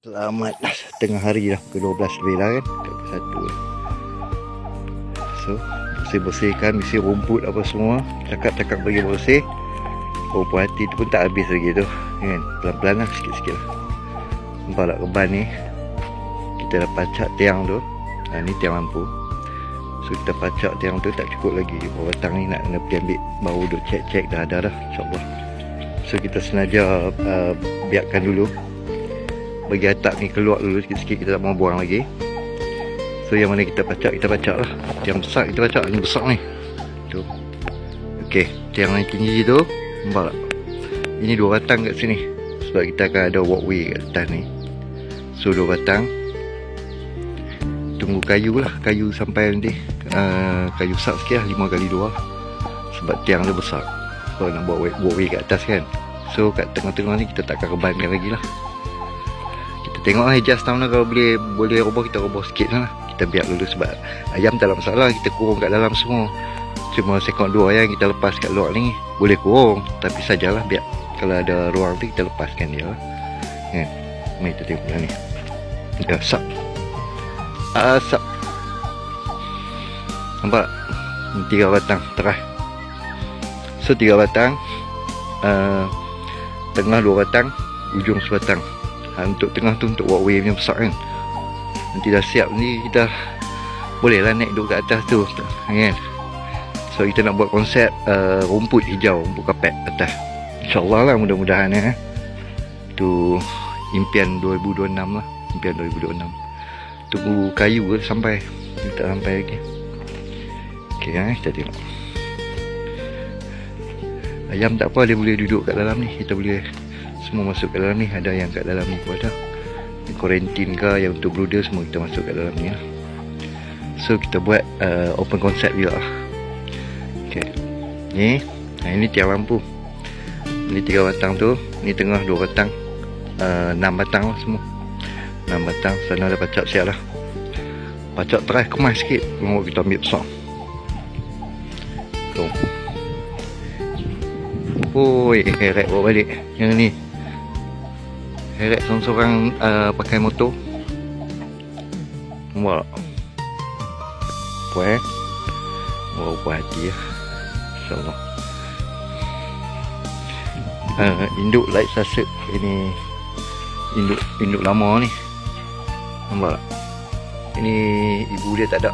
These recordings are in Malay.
Selamat tengah hari dah, ke-12 lebih lah kan, ke-1 lah. So, bersih-bersihkan, isi rumput apa semua, cakap-cakap bagi bersih. Oh, puas hati tu pun tak habis lagi tu kan, pelan-pelan lah, sikit-sikit lah. Nampak tak keban ni, kita dah pacak tiang tu. Ni tiang lampu. So, kita pacak tiang tu tak cukup lagi. Bawa batang ni nak kena pergi ambil, baru duk cek-cek dah ada dah, insyaAllah. So, kita sengaja biarkan dulu, bagi atap ni keluar dulu sikit-sikit, kita tak mau buang lagi. So yang mana kita pacak lah. Tiang besar kita pacak, ni besar ni tu. Okey, tiang yang tinggi tu, nampak tak? Ini 2 batang kat sini, sebab kita akan ada walkway kat atas ni. So 2 batang. Tunggu kayu lah, kayu sampai nanti kayu besar sikit lah, 5x2 lah. Sebab tiang tu besar, so nak buat walkway kat atas kan. So kat tengah-tengah ni kita takkan kebankan lagi lah. Tengok lah adjust tahun lah, kalau boleh roboh kita roboh sikit lah. Kita biar dulu sebab ayam tak ada masalah, kita kurung kat dalam semua. Cuma sekon 2 ayam kita lepas kat luar ni boleh kurung, tapi sajalah biar kalau ada ruang tu kita lepaskan dia lah kan. Mari kita tengok ni. Asap nampak tak? Ni 3 batang terah. So 3 batang, tengah 2 batang, ujung sebatang. Untuk tengah tu untuk walkway yang besar kan. Nanti dah siap ni kita boleh lah naik duduk kat atas tu kan. So kita nak buat konsep rumput hijau, rumput kapet atas, InsyaAllah lah, mudah-mudahan tu impian 2026 lah, impian 2026. Tunggu kayu ke sampai, tak sampai lagi. Ok kita tengok. Ayam tak apa, dia boleh duduk kat dalam ni, kita boleh semua masuk kat dalam ni. Ada yang kat dalam ni pun ada, quarantine ke, yang untuk brooder semua kita masuk kat dalam ni lah. So kita buat open concept juga lah. Ok, ni ini tiang lampu. Ni 3 batang tu, ni tengah 2 batang, 6 batang lah semua, 6 batang. Sana dah pacak siap lah. Pacak terakhir kemas sikit, tengok kita ambil besar tu. Oi, heret bawa balik yang ni. Heret seorang-seorang pakai motor. Nampak tak? Puas puas hati lah, InsyaAllah. Induk light saset. Ini induk lama ni, nampak tak? Ini ibu dia tak ada.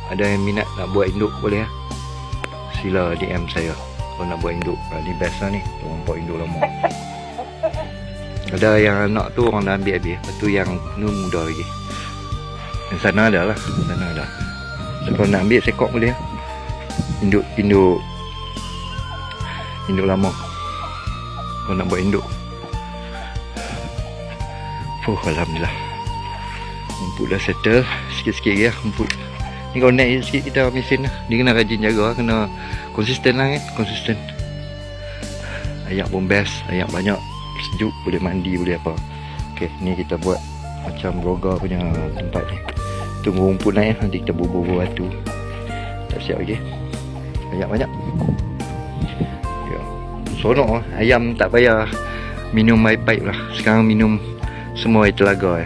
Ada yang minat nak buat induk boleh lah, sila DM saya kalau nak buat induk. Ni best lah ni, nampak induk lama. Ada yang anak tu orang dah ambil habis, lepas tu yang ni muda lagi. Yang sana ada lah, sana ada. So kalau nak ambil sekok boleh lah. Induk lama kalau nak buat induk. Alhamdulillah, rumput dah settle sikit-sikit lagi lah rumput ni. Kalau naik sikit kita mesin lah, dia kena rajin jaga, kena konsisten lah kan, konsisten. Ayak pun best, ayak banyak, sejuk, boleh mandi, boleh apa. Ok, ni kita buat macam broga punya tempat ni. Tunggu rumput naik, nanti kita bubur batu. Tak siap lagi, ayak banyak ya. Sonok lah, ayam tak payah minum air pipe lah. Sekarang minum semua air telaga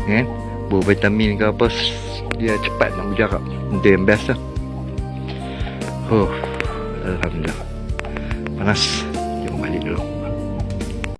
kan. Vitamin ke apa, dia cepat nak berjarak. Dia yang best lah. Alhamdulillah, panas.